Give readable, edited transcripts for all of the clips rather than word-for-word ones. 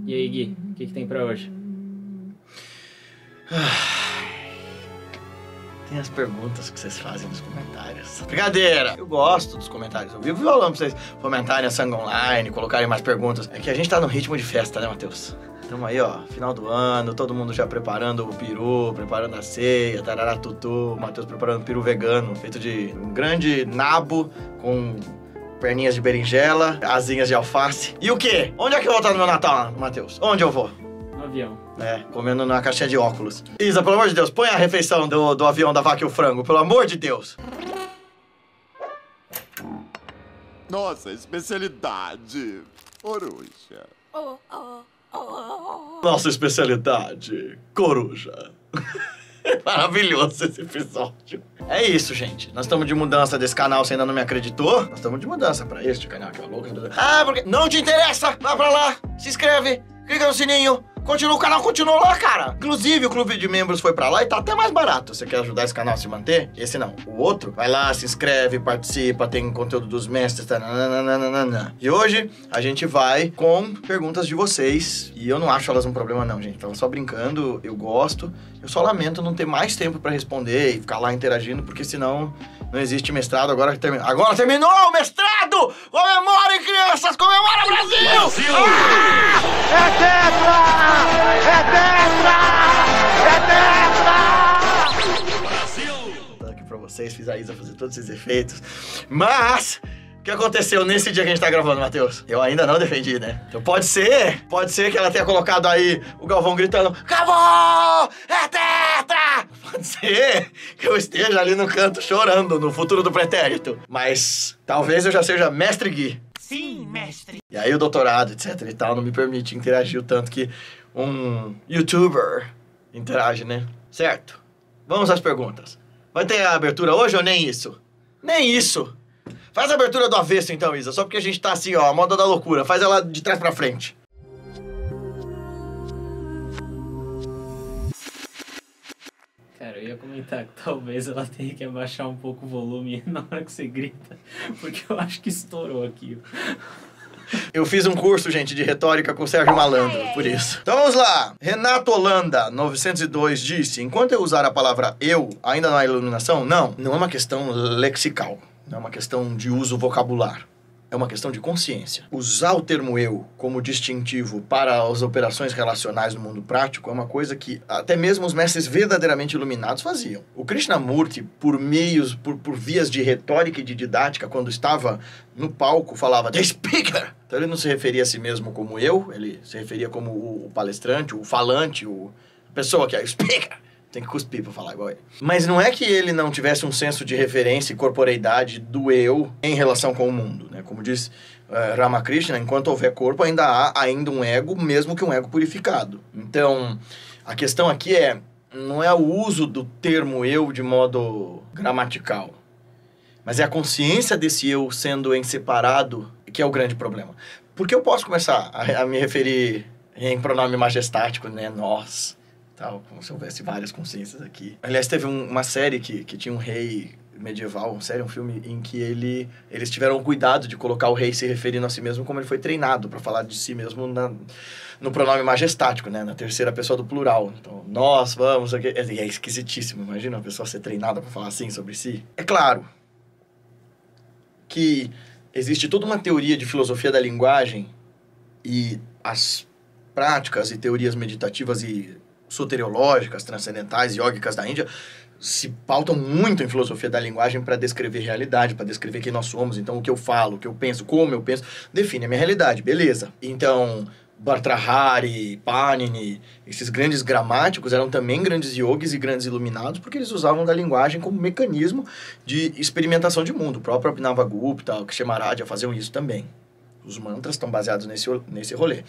E aí, Gui, o que tem pra hoje? Tem as perguntas que vocês fazem nos comentários. Brincadeira! Eu gosto dos comentários. Eu vivo falando pra vocês fomentarem a sangue online, colocarem mais perguntas. É que a gente tá no ritmo de festa, né, Matheus? Tamo aí, ó, final do ano, todo mundo já preparando o peru, preparando a ceia, tarará tutu. O Matheus preparando peru vegano, feito de um grande nabo com perninhas de berinjela, asinhas de alface. E o quê? Onde é que eu vou estar no meu Natal, Matheus? Onde eu vou? No avião. É, comendo na caixinha de óculos. Isa, pelo amor de Deus, põe a refeição do avião da vaca e o frango, pelo amor de Deus. Nossa, especialidade. Coruja. Nossa especialidade, coruja. Maravilhoso esse episódio. É isso, gente. Nós estamos de mudança desse canal, você ainda não me acreditou? Nós estamos de mudança pra este canal aqui, ó. Louco. Ah, porque não te interessa? Vá pra lá, se inscreve, clica no sininho. O canal continua lá, cara. Inclusive, o clube de membros foi pra lá e tá até mais barato. Você quer ajudar esse canal a se manter? Esse não. O outro, vai lá, se inscreve, participa, tem conteúdo dos mestres, tá? E hoje, a gente vai com perguntas de vocês. E eu não acho elas um problema, não, gente. Tava só brincando, eu gosto. Eu só lamento não ter mais tempo pra responder e ficar lá interagindo, porque senão não existe mestrado. Agora terminou o mestrado! Comemorem, crianças! Comemora, Brasil! Ah! É tetra! É tetra! É tetra! Brasil! Vou dar aqui pra vocês, fiz a Isa fazer todos esses efeitos. Mas o que aconteceu nesse dia que a gente tá gravando, Matheus? Eu ainda não defendi, né? Então pode ser que ela tenha colocado aí o Galvão gritando: acabou! É tetra! Pode ser que eu esteja ali no canto chorando no futuro do pretérito. Mas talvez eu já seja mestre Gui. Sim, mestre. E aí o doutorado, etc e tal, não me permite interagir o tanto que um youtuber interage, né? Certo? Vamos às perguntas. Vai ter a abertura hoje ou nem isso? Nem isso! Faz a abertura do avesso então, Isa, só porque a gente tá assim, ó, a moda da loucura. Faz ela de trás pra frente. Cara, eu ia comentar que talvez ela tenha que abaixar um pouco o volume na hora que você grita, porque eu acho que estourou aqui. Eu fiz um curso, gente, de retórica com o Sérgio Malandro, por isso. Então vamos lá. Renato Holanda, 902, disse: enquanto eu usar a palavra eu, ainda não há iluminação? Não é uma questão lexical. Não é uma questão de uso vocabular. É uma questão de consciência. Usar o termo eu como distintivo para as operações relacionais no mundo prático é uma coisa que até mesmo os mestres verdadeiramente iluminados faziam. O Krishnamurti, por vias de retórica e de didática, quando estava no palco, falava the speaker. Então ele não se referia a si mesmo como eu, ele se referia como o palestrante, o falante, a pessoa que é o speaker. Tem que cuspir pra falar igual ele. Mas não é que ele não tivesse um senso de referência e corporeidade do eu em relação com o mundo, né? Como diz Ramakrishna, enquanto houver corpo, ainda há um ego, mesmo que um ego purificado. Então, a questão aqui não é o uso do termo eu de modo gramatical, mas é a consciência desse eu sendo em separado que é o grande problema. Porque eu posso começar a me referir em pronome majestático, né? Nós... tal, como se houvesse várias consciências aqui. Aliás, teve uma série que tinha um rei medieval, um filme em que eles tiveram o cuidado de colocar o rei se referindo a si mesmo como ele foi treinado para falar de si mesmo no pronome majestático, né? Na terceira pessoa do plural. Então, nós vamos... É esquisitíssimo, imagina uma pessoa ser treinada para falar assim sobre si. É claro que existe toda uma teoria de filosofia da linguagem e as práticas e teorias meditativas e soteriológicas, transcendentais, iógicas da Índia se pautam muito em filosofia da linguagem para descrever realidade, para descrever quem nós somos. Então, o que eu falo, o que eu penso, como eu penso, define a minha realidade, beleza. Então, Bhartrhari, Panini, esses grandes gramáticos eram também grandes yogis e grandes iluminados porque eles usavam da linguagem como mecanismo de experimentação de mundo. O próprio Abhinavagupta, o Kshemarajya faziam isso também. Os mantras estão baseados nesse rolê.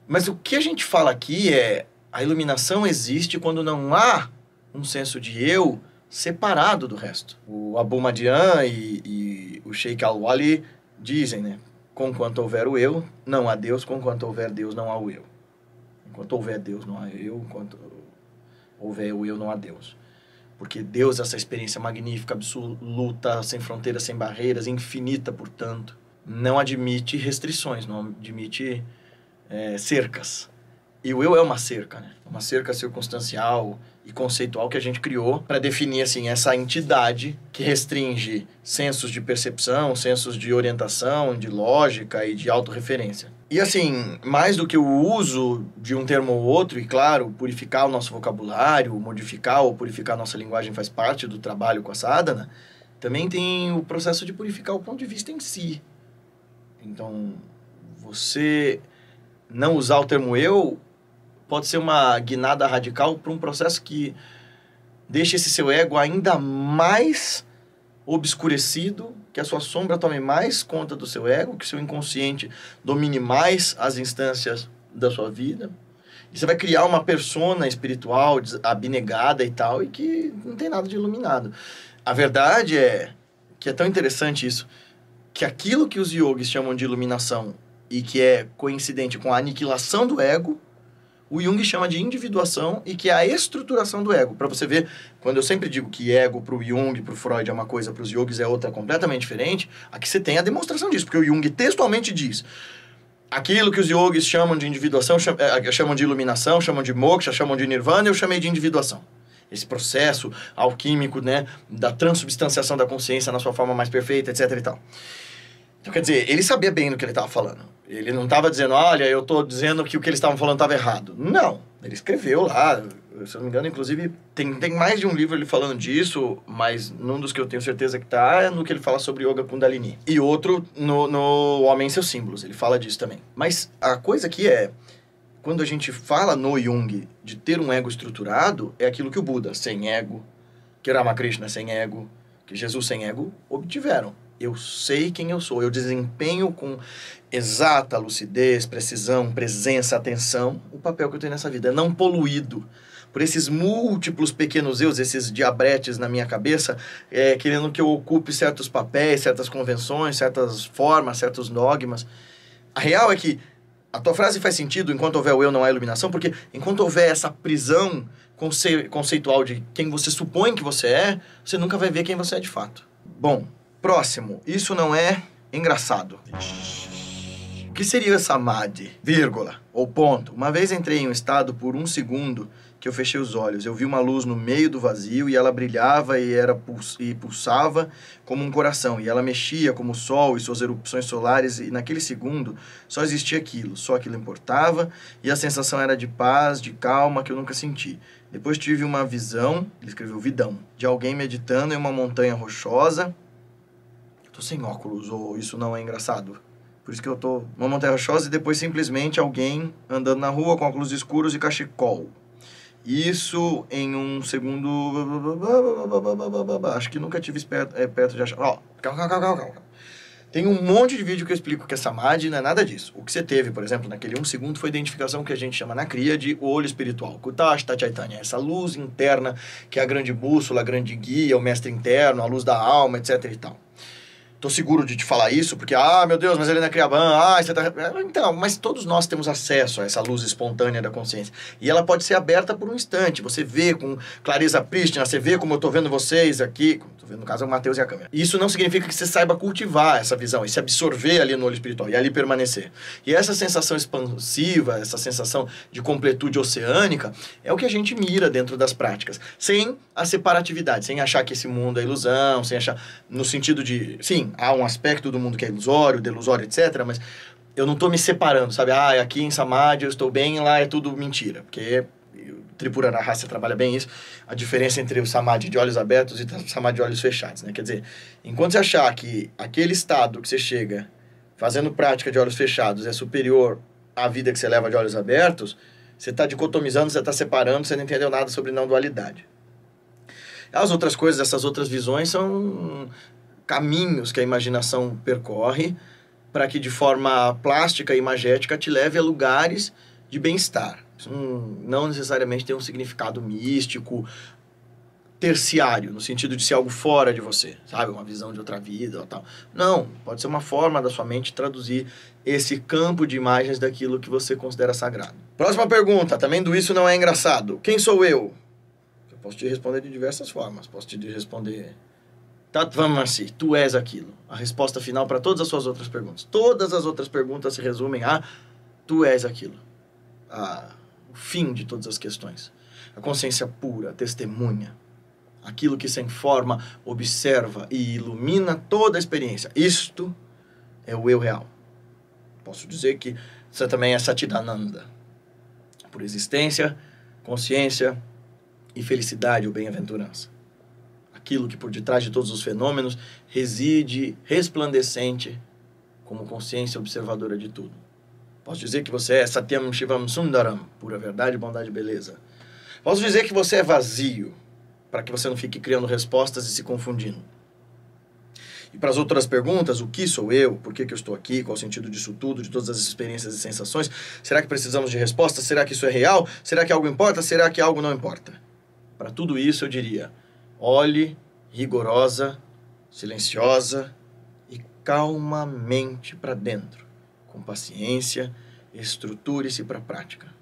Mas o que a gente fala aqui é: a iluminação existe quando não há um senso de eu separado do resto. O Abu Madian e o Sheikh Al-Wali dizem, né? Conquanto houver o eu, não há Deus. Conquanto houver Deus, não há o eu. Enquanto houver Deus, não há eu. Enquanto houver o eu, não há Deus. Porque Deus é essa experiência magnífica, absoluta, sem fronteiras, sem barreiras, infinita, portanto. Não admite restrições, não admite cercas. E o eu é uma cerca, né? Uma cerca circunstancial e conceitual que a gente criou para definir, assim, essa entidade que restringe sensos de percepção, sensos de orientação, de lógica e de autorreferência. E, assim, mais do que o uso de um termo ou outro, e, claro, purificar o nosso vocabulário, modificar ou purificar a nossa linguagem faz parte do trabalho com a sadhana, também tem o processo de purificar o ponto de vista em si. Então, você não usar o termo eu pode ser uma guinada radical para um processo que deixa esse seu ego ainda mais obscurecido, que a sua sombra tome mais conta do seu ego, que o seu inconsciente domine mais as instâncias da sua vida. E você vai criar uma persona espiritual abnegada e tal, e que não tem nada de iluminado. A verdade é que é tão interessante isso, que aquilo que os yogis chamam de iluminação e que é coincidente com a aniquilação do ego, o Jung chama de individuação e que é a estruturação do ego. Para você ver, quando eu sempre digo que ego para o Jung, para o Freud é uma coisa, para os yogis é outra completamente diferente, aqui você tem a demonstração disso, porque o Jung textualmente diz: aquilo que os yogis chamam de individuação, chamam de iluminação, chamam de moksha, chamam de nirvana, eu chamei de individuação. Esse processo alquímico, né, da transubstanciação da consciência na sua forma mais perfeita, etc e tal. Então, quer dizer, ele sabia bem do que ele estava falando. Ele não estava dizendo, olha, eu estou dizendo que o que eles estavam falando estava errado. Não, ele escreveu lá, se eu não me engano, inclusive, tem mais de um livro ele falando disso, mas num dos que eu tenho certeza que está é no que ele fala sobre Yoga Kundalini. E outro no Homem e Seus Símbolos, ele fala disso também. Mas a coisa aqui é, quando a gente fala no Jung de ter um ego estruturado, é aquilo que o Buda, sem ego, que Ramakrishna, sem ego, que Jesus, sem ego, obtiveram. Eu sei quem eu sou, eu desempenho com exata lucidez, precisão, presença, atenção, o papel que eu tenho nessa vida. É não poluído por esses múltiplos pequenos eus, esses diabretes na minha cabeça, querendo que eu ocupe certos papéis, certas convenções, certas formas, certos dogmas. A real é que a tua frase faz sentido, enquanto houver o eu não há iluminação, porque enquanto houver essa prisão conceitual de quem você supõe que você é, você nunca vai ver quem você é de fato. Bom, próximo. Isso não é engraçado. O que seria samadhi? Vírgula. Ou ponto. Uma vez entrei em um estado por 1 segundo que eu fechei os olhos. Eu vi uma luz no meio do vazio e ela brilhava e pulsava como um coração. E ela mexia como o sol e suas erupções solares. E naquele segundo só existia aquilo. Só aquilo importava. E a sensação era de paz, de calma que eu nunca senti. Depois tive uma visão, ele escreveu vidão, de alguém meditando em uma montanha rochosa. Tô sem óculos, ou isso não é engraçado? Por isso que eu tô numa montanha rochosa e depois simplesmente alguém andando na rua com óculos escuros e cachecol. Isso em um segundo... Acho que nunca tive perto de achar... Ó, calma. Tem um monte de vídeo que eu explico que é samadhi, não é nada disso. O que você teve, por exemplo, naquele 1 segundo foi a identificação que a gente chama na Kriya de olho espiritual. Kutashta Chaitanya, essa luz interna que é a grande bússola, a grande guia, o mestre interno, a luz da alma, etc e tal. Tô seguro de te falar isso, porque, meu Deus, mas ele não é Kriyaban, você tá... Então, mas todos nós temos acesso a essa luz espontânea da consciência. E ela pode ser aberta por um instante. Você vê com clareza prístina, você vê como eu tô vendo vocês aqui, tô vendo, no caso, o Matheus e a câmera. Isso não significa que você saiba cultivar essa visão e se absorver ali no olho espiritual e ali permanecer. E essa sensação expansiva, essa sensação de completude oceânica, é o que a gente mira dentro das práticas. Sem a separatividade, sem achar que esse mundo é ilusão, sem achar, no sentido de, sim, há um aspecto do mundo que é ilusório, delusório, etc., mas eu não estou me separando, sabe? Aqui em Samadhi eu estou bem, lá é tudo mentira. Porque Tripura Rahasya trabalha bem isso, a diferença entre o Samadhi de olhos abertos e o Samadhi de olhos fechados, né? Quer dizer, enquanto você achar que aquele estado que você chega fazendo prática de olhos fechados é superior à vida que você leva de olhos abertos, você está dicotomizando, você está separando, você não entendeu nada sobre não dualidade. As outras coisas, essas outras visões são caminhos que a imaginação percorre para que de forma plástica e imagética te leve a lugares de bem-estar. Isso não necessariamente tem um significado místico, terciário, no sentido de ser algo fora de você, sabe? Uma visão de outra vida ou tal. Não, pode ser uma forma da sua mente traduzir esse campo de imagens daquilo que você considera sagrado. Próxima pergunta, também do Isso Não É Engraçado. Quem sou eu? Eu posso te responder de diversas formas. Posso te responder... Tatvamasi, tu és aquilo. A resposta final para todas as suas outras perguntas. Todas as outras perguntas se resumem a Tu és aquilo. O fim de todas as questões. A consciência pura, a testemunha. Aquilo que sem forma observa e ilumina toda a experiência. Isto é o eu real. Posso dizer que isso também é Satchidananda. Por existência, consciência e felicidade ou bem-aventurança. Aquilo que por detrás de todos os fenômenos reside resplandecente como consciência observadora de tudo. Posso dizer que você é Satyam Shivam Sundaram, pura verdade, bondade e beleza. Posso dizer que você é vazio, para que você não fique criando respostas e se confundindo. E para as outras perguntas, o que sou eu? Por que eu estou aqui? Qual o sentido disso tudo? De todas as experiências e sensações? Será que precisamos de respostas? Será que isso é real? Será que algo importa? Será que algo não importa? Para tudo isso eu diria, olhe rigorosa, silenciosa e calmamente para dentro. Com paciência, estruture-se para a prática.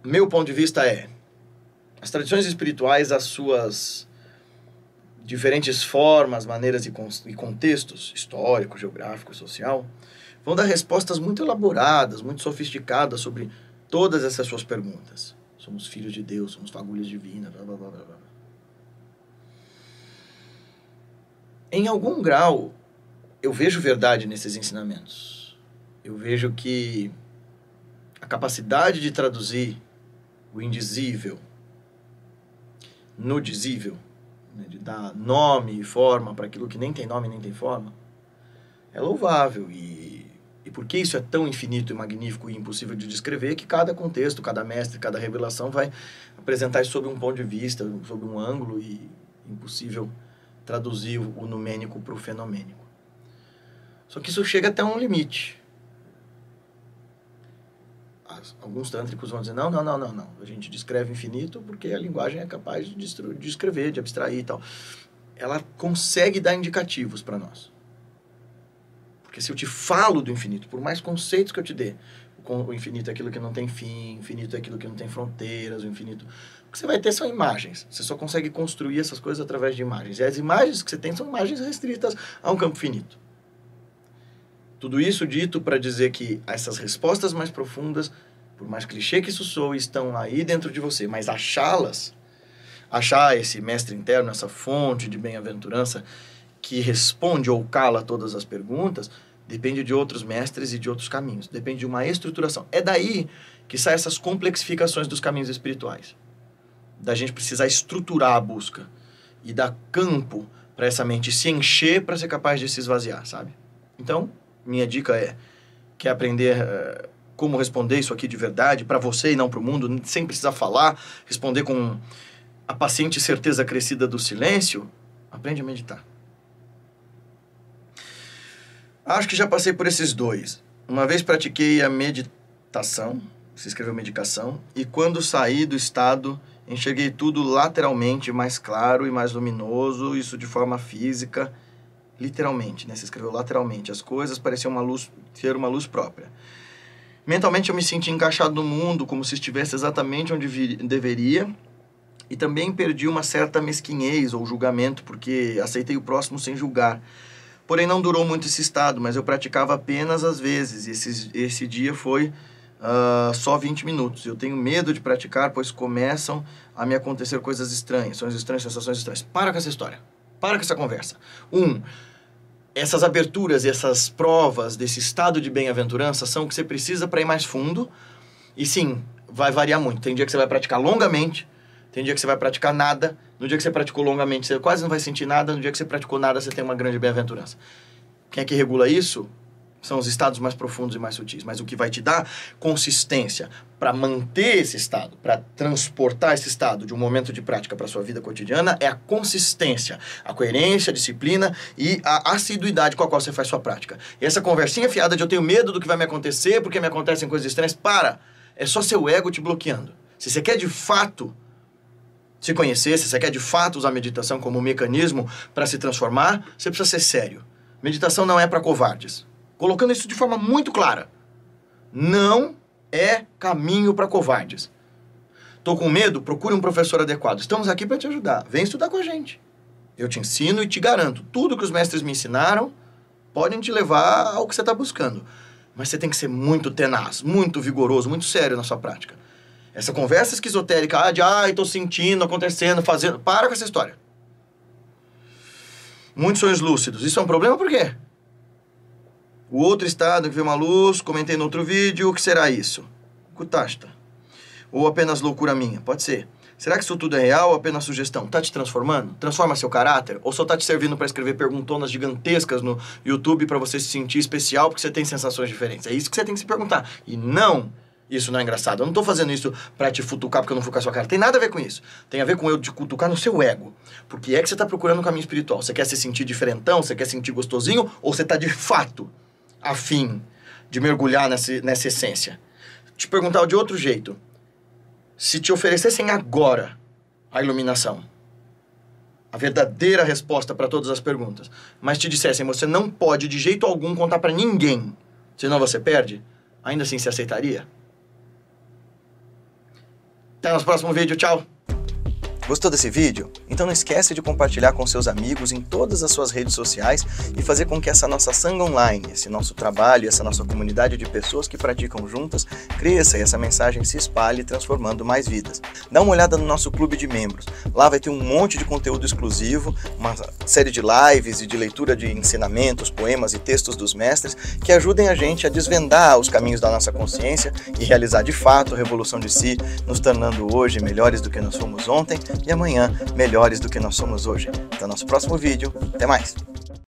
Meu ponto de vista é, as tradições espirituais, as suas diferentes formas, maneiras e contextos, histórico, geográfico, social, vão dar respostas muito elaboradas, muito sofisticadas sobre todas essas suas perguntas. Somos filhos de Deus, somos fagulhas divinas, blá, blá, blá, blá. Em algum grau, eu vejo verdade nesses ensinamentos. Eu vejo que a capacidade de traduzir o indizível no dizível, né, de dar nome e forma para aquilo que nem tem nome nem tem forma, é louvável. E por que isso é tão infinito e magnífico e impossível de descrever, que cada contexto, cada mestre, cada revelação vai apresentar isso sob um ponto de vista, sob um ângulo, e impossível traduzir o numênico para o fenomênico. Só que isso chega até um limite. Alguns tântricos vão dizer, não. A gente descreve infinito porque a linguagem é capaz de descrever, de abstrair e tal. Ela consegue dar indicativos para nós. Porque se eu te falo do infinito, por mais conceitos que eu te dê, o infinito é aquilo que não tem fim, o infinito é aquilo que não tem fronteiras, o infinito... O que você vai ter são imagens. Você só consegue construir essas coisas através de imagens. E as imagens que você tem são imagens restritas a um campo finito. Tudo isso dito para dizer que essas respostas mais profundas, por mais clichê que isso soe, estão aí dentro de você. Mas achá-las, achar esse mestre interno, essa fonte de bem-aventurança que responde ou cala todas as perguntas, depende de outros mestres e de outros caminhos. Depende de uma estruturação. É daí que saem essas complexificações dos caminhos espirituais. Da gente precisar estruturar a busca e dar campo para essa mente se encher para ser capaz de se esvaziar, sabe? Então, minha dica é, quer aprender como responder isso aqui de verdade, para você e não para o mundo, sem precisar falar, responder com a paciente certeza crescida do silêncio, aprende a meditar. Acho que já passei por esses dois. Uma vez pratiquei a meditação, se escreveu medicação, e quando saí do estado, enxerguei tudo lateralmente mais claro e mais luminoso, isso de forma física, literalmente, né? Se escreveu lateralmente. As coisas pareciam ter uma luz própria. Mentalmente eu me senti encaixado no mundo, como se estivesse exatamente onde deveria, e também perdi uma certa mesquinhez ou julgamento, porque aceitei o próximo sem julgar. Porém, não durou muito esse estado, mas eu praticava apenas às vezes. Esse dia foi só 20 minutos. Eu tenho medo de praticar, pois começam a me acontecer coisas estranhas. Sonhos estranhos, sensações estranhas. Para com essa história. Para com essa conversa. Essas aberturas e essas provas desse estado de bem-aventurança são o que você precisa para ir mais fundo. E sim, vai variar muito. Tem dia que você vai praticar longamente, tem dia que você vai praticar nada. No dia que você praticou longamente, você quase não vai sentir nada. No dia que você praticou nada, você tem uma grande bem-aventurança. Quem é que regula isso? São os estados mais profundos e mais sutis. Mas o que vai te dar consistência para manter esse estado, para transportar esse estado de um momento de prática para a sua vida cotidiana, é a consistência, a coerência, a disciplina e a assiduidade com a qual você faz sua prática. E essa conversinha fiada de eu tenho medo do que vai me acontecer, porque me acontecem coisas estranhas, é só seu ego te bloqueando. Se você quer de fato se conhecer, se você quer de fato usar a meditação como um mecanismo para se transformar, você precisa ser sério. Meditação não é para covardes. Colocando isso de forma muito clara. Não é caminho para covardes. Tô com medo? Procure um professor adequado. Estamos aqui para te ajudar. Vem estudar com a gente. Eu te ensino e te garanto. Tudo que os mestres me ensinaram podem te levar ao que você está buscando. Mas você tem que ser muito tenaz, muito vigoroso, muito sério na sua prática. Essa conversa esquizotérica, tô sentindo, acontecendo, fazendo... Para com essa história. Muitos sonhos lúcidos. Isso é um problema por quê? O outro estado que vê uma luz, comentei no outro vídeo, o que será isso? Kutashta. Ou apenas loucura minha? Pode ser. Será que isso tudo é real ou apenas sugestão? Tá te transformando? Transforma seu caráter? Ou só tá te servindo para escrever perguntonas gigantescas no YouTube para você se sentir especial porque você tem sensações diferentes? É isso que você tem que se perguntar. E não, isso não é engraçado. Eu não tô fazendo isso para te futucar porque eu não fucar sua cara. Tem nada a ver com isso. Tem a ver com eu te cutucar no seu ego. Porque é que você tá procurando um caminho espiritual. Você quer se sentir diferentão? Você quer se sentir gostosinho? Ou você tá de fato a fim de mergulhar nessa essência? Te perguntar de outro jeito. Se te oferecessem agora a iluminação, a verdadeira resposta para todas as perguntas, mas te dissessem, você não pode de jeito algum contar para ninguém, senão você perde, ainda assim você aceitaria? Até no próximo vídeo, tchau! Gostou desse vídeo? Então não esquece de compartilhar com seus amigos em todas as suas redes sociais e fazer com que essa nossa Sangha Online, esse nosso trabalho, essa nossa comunidade de pessoas que praticam juntas, cresça e essa mensagem se espalhe, transformando mais vidas. Dá uma olhada no nosso clube de membros. Lá vai ter um monte de conteúdo exclusivo, uma série de lives e de leitura de ensinamentos, poemas e textos dos mestres que ajudem a gente a desvendar os caminhos da nossa consciência e realizar de fato a revolução de si, nos tornando hoje melhores do que nós fomos ontem e amanhã melhores do que nós somos hoje. Até o nosso próximo vídeo. Até mais!